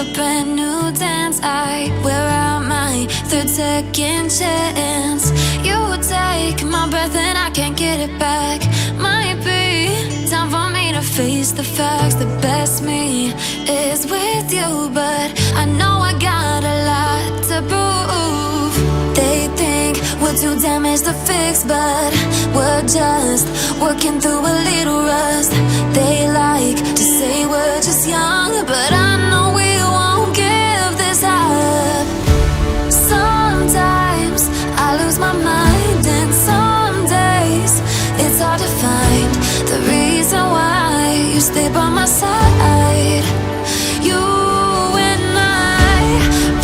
a brand new dance. I wear out my third second chance. You take my breath and I can't get it back. Might be time for me to face the facts. The best me is with you, but I know I got a lot to prove. They think we're too damaged to fix, but we're just working through a little rust. They like to say we're just young, but I know we won't give this up. Sometimes I lose my mind, and some days it's hard to find the reason why you stay by my side. You and I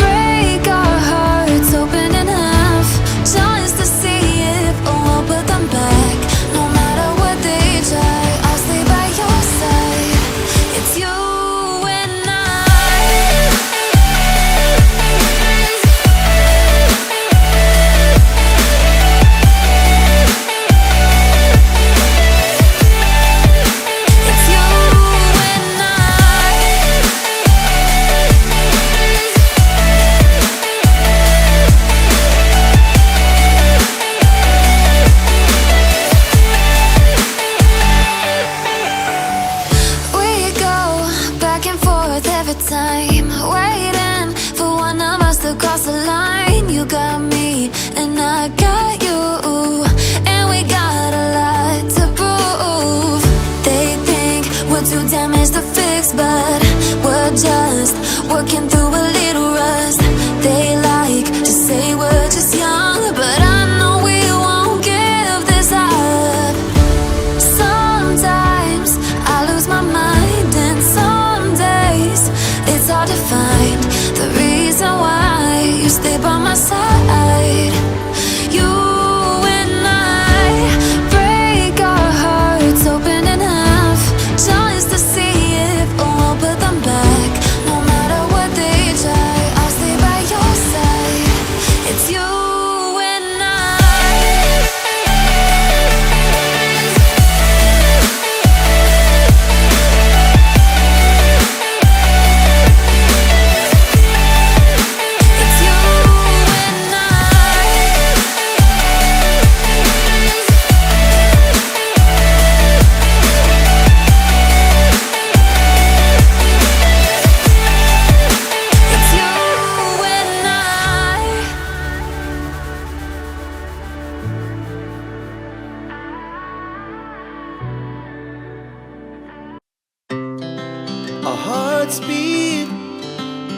break our hearts open enough just to see if we'll put them back. No matter what they try, I'll stay by your side. It's you and time, waiting for one of us to cross the line. You got me and I got you, and we got a lot to prove. They think we're too damaged to fix, but we're just working through a little rust. They like to say we're just young, but I know we won't give this up. Sometimes I lose my mind, and some days it's hard to find the reason why you stay by my side. You and I break our hearts open enough just to see if we'll put them back. No matter what they try, I'll stay by your side. It's you and Our hearts beat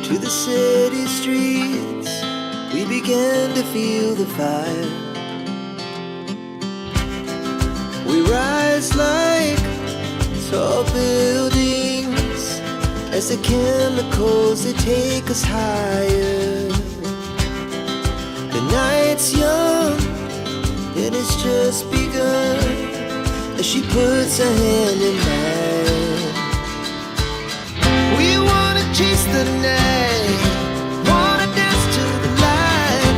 to the city streets. We began to feel the fire. We rise like tall buildings as the chemicals, they take us higher. The night's young and it's just begun as she puts her hand in mine. We wanna chase the night, wanna dance to the light,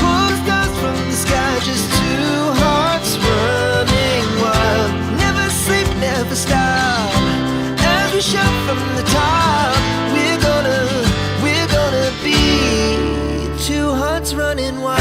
pull the stars from the sky, just two hearts running wild. Never sleep, never stop, as we shout from the top. We're gonna be two hearts running wild.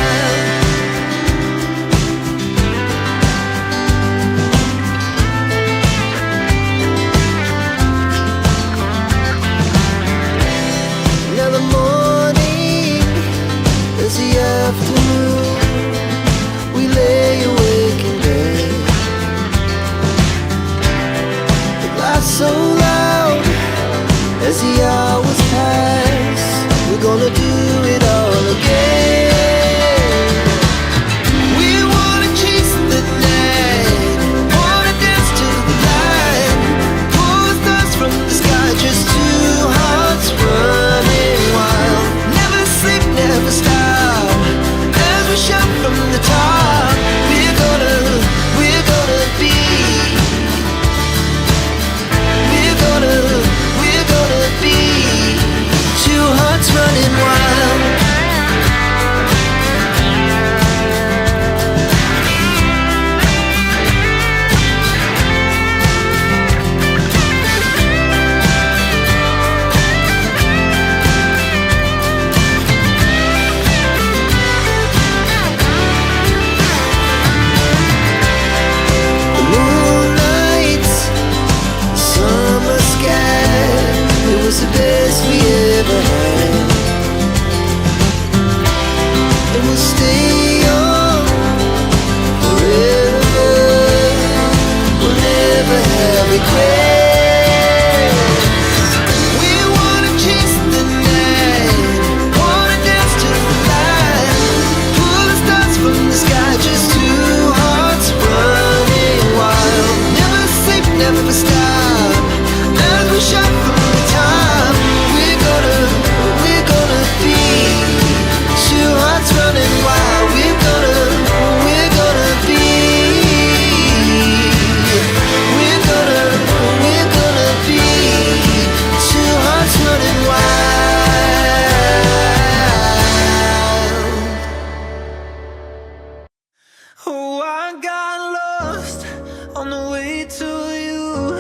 on the way to you,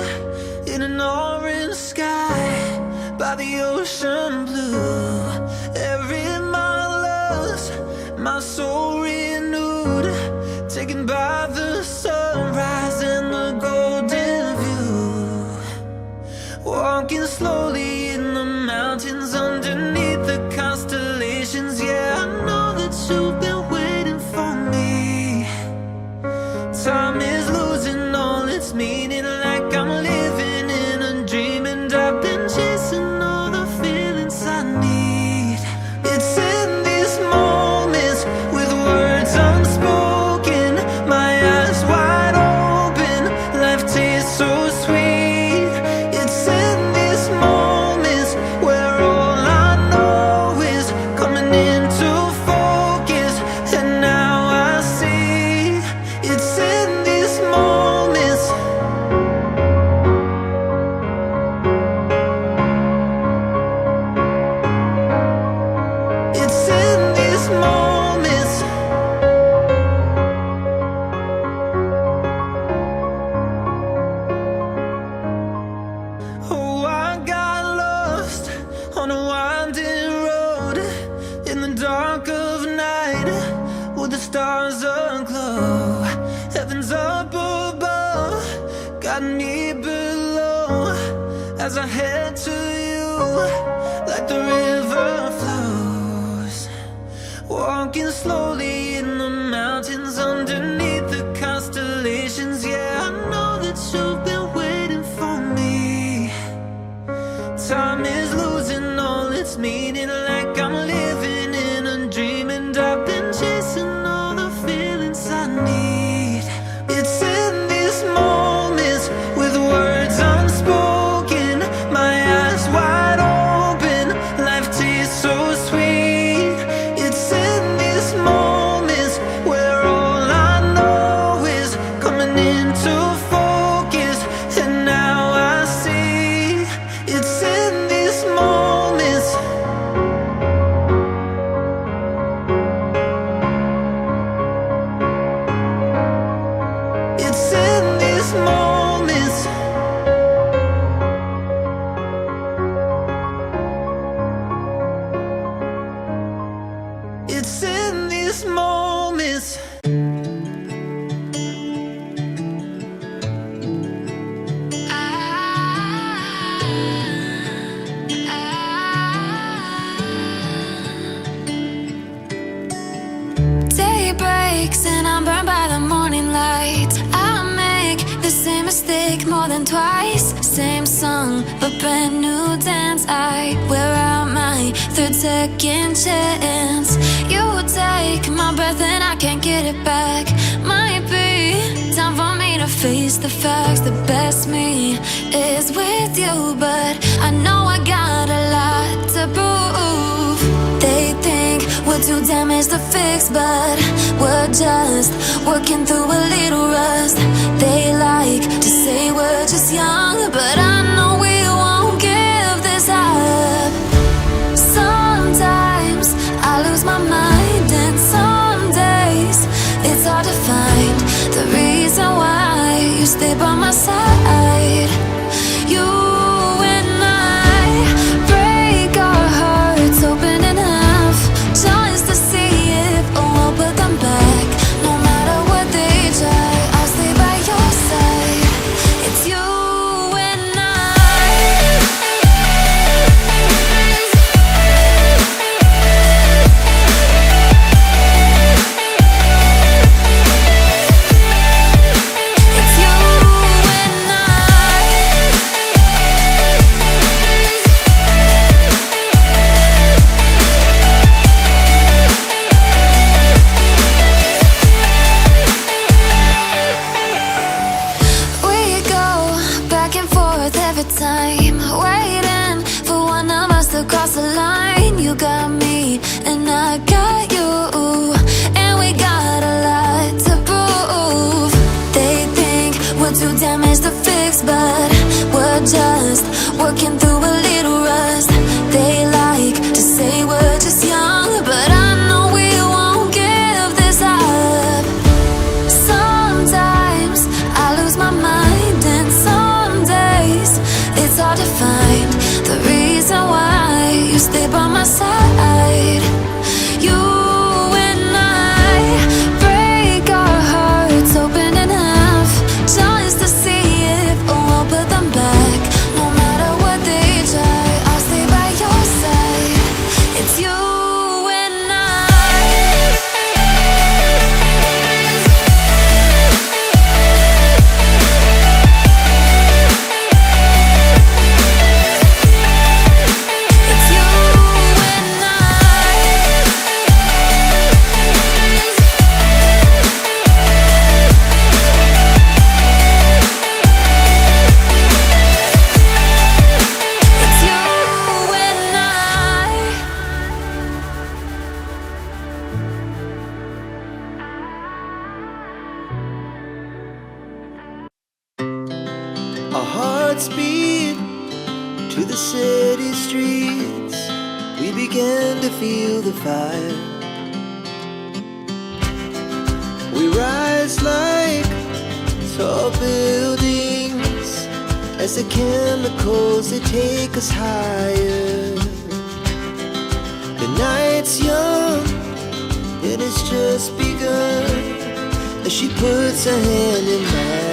in an orange sky, by the ocean blue. Every mile lost, my soul renewed, taken by the sunrise and the golden view. Walking slowly in the mountains underneath the constellations. Yeah, I know that you've been waiting for me. Time is losing all its meaning, like I'm living in a dream, and I've been chasing all the feelings I need. It's in these moments with words unspoken, my eyes wide open, life tastes so sweet. It's in these moments where all I know is coming into focus, and now I see. It's in these moments. It's in these moments. Oh, I got lost on a winding road in the dark of night, with the stars aglow. Heaven's up above, got me below, as I head to you, like the river flows. Walking slowly in the mountains underneath the constellations. Yeah, I know that you've been waiting for me. Time is losing all its meaning, like I'm living in a dream, and I've been chasing all the feelings I need. It's in these moments with words unspoken, my eyes wide open, life tastes so sweet. It's in these moments where all I know is coming into focus, and now I see. It's in these moments. It's in these moments. It's in these moments. Day breaks and I'm burned by the morning light. I make the same mistake more than twice. Same song, but brand new dance. I wear out my third second chance. You take my breath and I can't get it back. Might be time for me to face the facts. The best me is with you, but I know I got a lot to prove. They think we're too damaged to fix, but we're just working through a little rust. They like to say we're just young, but I know we won't give this up. Sometimes I lose my mind, and some days it's hard to find the reason why you stay by my side. You and I break our hearts open enough just to see if we'll put them back. No matter what they try, I'll stay by your side. It's you and I. It's you and I. We go back and forth every time, waiting for one of us to cross the line. You got me and I got you, and we got a lot to prove. They think we're too damaged to fix, but we're just working through a little rust. They like to say we're just young, but I know we won't give this up. Sometimes I lose my mind, Our hearts beat to the city streets. We began to feel the fire. We rise like tall buildings as the chemicals, they take us higher. The night's young, it has just begun as she puts her hand in mine.